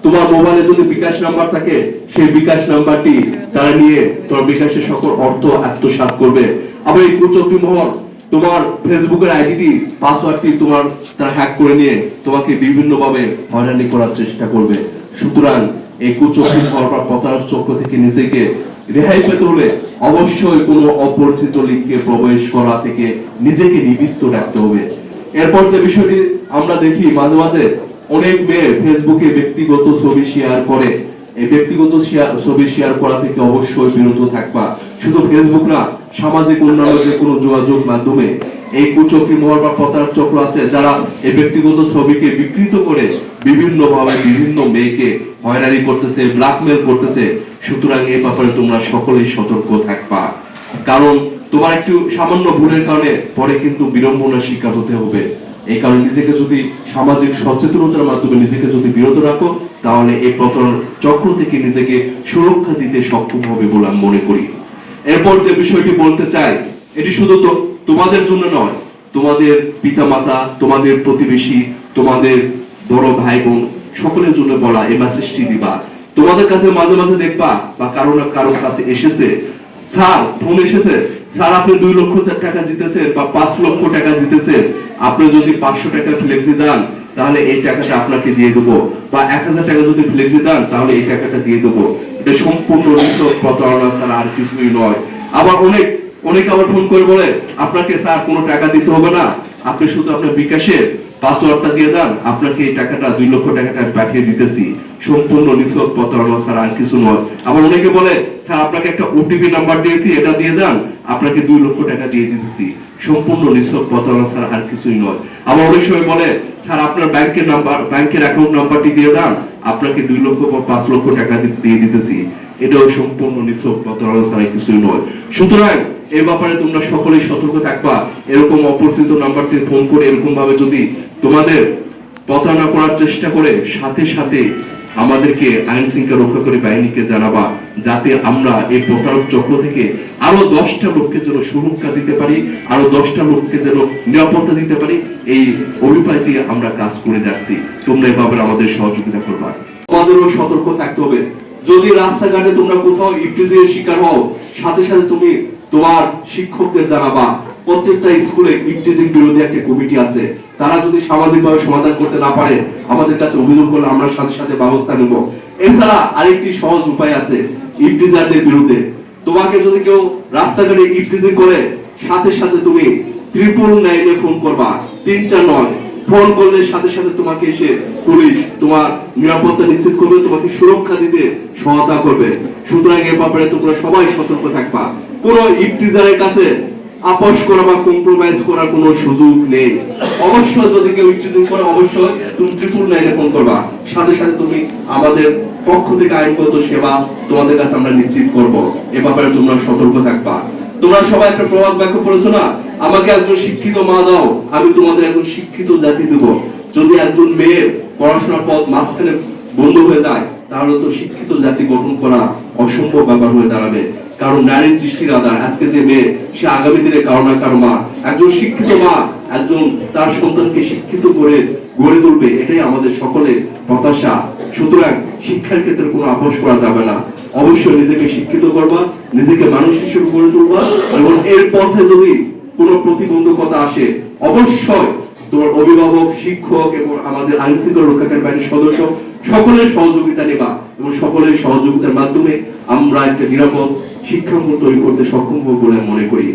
তোমার মোবাইলে যদি বিকাশ নাম্বার থাকে সেই বিকাশ নাম্বারটি তারা নিয়ে তোমার বিকাশের সকল অর্থ আত্মসাৎ করবে। আবার এই কুচক্রী মহল তোমার ফেসবুকের আইডিটি পাসওয়ার্ডটি তোমার তারা হ্যাক করে নিয়ে তোমাকে বিভিন্ন ভাবে হয়রানি করার চেষ্টা করবে। সুতরাং এই কুচক্রী মহল বা প্রতারক চক্র থেকে নিজেকে রেহাই পেতে হলে অবশ্যই কোনো অপরিচিত লিঙ্কে প্রবেশ করা থেকে নিজেকে নিবৃত্ত রাখতে হবে। এরপর যে বিষয়টি আমরা দেখি মাঝে মাঝে অনেক মেয়ে ফেসবুকে ব্যক্তিগত ছবি শেয়ার করে। এই ব্যক্তিগত ছবি শেয়ার করা থেকে অবশ্যই বিরত থাকবা। শুধু ফেসবুক না, সামাজিক অন্যান্য যে কোনো যোগাযোগ মাধ্যমে এই কুচক্রী মহল বা প্রতারক চক্র আছে যারা এই ব্যক্তিগত ছবিকে বিকৃত করে বিভিন্ন ভাবে বিভিন্ন মেয়েকে হয়রানি করতেছে, ব্ল্যাকমেল করতেছে। সুতরাং এই ব্যাপারে তোমরা সকলেই সতর্ক থাকবা, কারণ তোমার একটু সামান্য ভুলের কারণে পরে কিন্তু বিড়ম্বনার শিকার হতে হবে। এই কারণে নিজেকে যদি সামাজিক সচেতনতার মাধ্যমে নিজেকে যদি বিরত রাখো, তাহলে এই প্রতারণার চক্র থেকে নিজেকে সুরক্ষা দিতে সক্ষম হবে বলে আমি মনে করি। এরপর যে বিষয়টি বলতে চাই, এটি শুধু তোমাদের জন্য নয়, তোমাদের পিতামাতা, তোমাদের প্রতিবেশী, তোমাদের বড় ভাই বোন সকলের জন্য বলা এই মেসেজটি দিবা। তোমাদের কাছে মাঝে মাঝে দেখবা বা কারোর কাছে এসেছে, স্যার ফোন এসেছে, স্যার আপনি 2 লক্ষ টাকা জিতেছেন বা 5 লক্ষ টাকা জিতেছেন, আপনি যদি 500 টাকা ফ্লেক্সি দেন তাহলে এই টাকাটা আপনাকে দিয়ে দেবো, বা 1000 টাকা যদি ফ্লেক্সি দেন তাহলে এই টাকাটা দিয়ে দেবো। এটা সম্পূর্ণ প্রতারণা ছাড়া আর কিছুই নয়। আবার অনেক আবার ফোন করে বলে আপনাকে স্যার কোনো টাকা দিতে হবে না, আপনি শুধু আপনার বিকাশের পাসওয়ার্ডটা দিয়ে দেন, আপনাকে এই টাকাটা 2 লক্ষ টাকাটা পাঠিয়ে দিতেছি। সম্পূর্ণ নিছক প্রতারণা ছাড়া আর কিছু নয়। আবার অনেকে বলে স্যার আপনাকে একটা ওটিপি নাম্বার দিয়েছি, এটা দিয়ে দেন, আপনাকে 2 লক্ষ টাকা দিয়ে দিতেছি। সম্পূর্ণ নিছক প্রতারণা ছাড়া আর কিছুই নয়। আবার অনেক সময় বলে স্যার আপনার ব্যাংকের অ্যাকাউন্ট নাম্বারটি দিয়ে দেন, আপনাকে 2 লক্ষ বা 5 লক্ষ টাকা দিয়ে দিতেছি। এটাও সম্পূর্ণ নিছক প্রতারণা ছাড়া কিছুই নয়। সুতরাং এই ব্যাপারে তোমরা সকলেই সতর্ক থাকবা। এরকম অপরিচিত নাম্বারটি ফোন করে এরকম ভাবে যদি তোমাদের প্রতারণা করার চেষ্টা করে, সাথে সাথে আমাদেরকে আইন শৃঙ্খলা রক্ষাকারী বাহিনীকে জানাবা, যাতে আমরা এই প্রতারক চক্র থেকে আরো 10টা লোককে যেন সুরক্ষা দিতে পারি, আরো 10টা লোককে যেন নিরাপত্তা দিতে পারি। এই অভিপ্রায় দিয়ে আমরা কাজ করে যাচ্ছি। তোমরা এভাবে আমাদের সহযোগিতা করবা। তোমাদেরও সতর্ক থাকতে হবে। যদি রাস্তাঘাটে তোমরা কোথাও ইফটিজিংয়ের শিকার হও, সাথে সাথে তুমি তোমার শিক্ষকদের জানাবা। প্রত্যেকটা স্কুলে ইফটিজিং বিরোধী একটা কমিটি আছে, তারা যদি সামাজিকভাবে সমাধান করতে না পারে আমাদের কাছে অভিযোগ করলে আমরা সাথে সাথে ব্যবস্থা নেব। এছাড়া আরেকটি সহজ উপায় আছে ইফটিজারদের বিরুদ্ধে। তোমাকে যদি কেউ রাস্তাঘাটে ইফটিজিং করে, সাথে সাথে তুমি 999 ফোন করবা, 3টা নয়। ফোন করলে সাথে সাথে তোমাকে এসে পুলিশ তোমার নিরাপত্তা নিশ্চিত করবে, তোমাকে সুরক্ষা দিতে সহায়তা করবে। সুতরাং এ ব্যাপারে তোমরা সবাই সতর্ক থাকবা। কোন ইফটিজারের কাছে আপোষ করা বা কম্প্রোমাইজ করার কোনো সুযোগ নেই। অবশ্যই যদি কেউ ইফটিজিং করে অবশ্যই তুমি 999 ফোন করবা, সাথে সাথে তুমি আমাদের পক্ষ থেকে আইনগত সেবা তোমাদের কাছে আমরা নিশ্চিত করব। এ ব্যাপারে তোমরা সতর্ক থাকবা। তোমরা সবাই একটা প্রবাদ বাক্য পড়েছো না, আমাকে একজন শিক্ষিত মা দাও, আমি তোমাদের একজন শিক্ষিত জাতি দেব। যদি একজন মেয়ের পড়াশোনার পথ মাঝখানে বন্ধ হয়ে যায়, তাহলে তো শিক্ষিত জাতি গঠন করা অসম্ভব ব্যাপার হয়ে দাঁড়াবে। কারণ নারীর সৃষ্টির আধার আজকে যে মেয়ে, সে আগামী দিনে কারো না কারো মা। একজন শিক্ষিত মা একজন তার সন্তানকে শিক্ষিত করে গড়ে তুলবে, এটাই আমাদের সকলের প্রত্যাশা। সুতরাং শিক্ষার ক্ষেত্রে কোনো আপোষ করা যাবে না। অবশ্যই নিজেকে শিক্ষিত করবা, নিজেকে মানুষ হিসেবে গড়ে তুলবা, এবং এর পথে যদি কোনো প্রতিবন্ধকতা আসে অবশ্যই তোমার অভিভাবক, শিক্ষক এবং আমাদের আইন শৃঙ্খলা রক্ষাকারী বাহিনীর সদস্য সকলের সহযোগিতা নেবা, এবং সকলের সহযোগিতার মাধ্যমে আমরা একটা নিরাপদ শিক্ষাঙ্গন তৈরি করতে সক্ষম হব বলে মনে করি।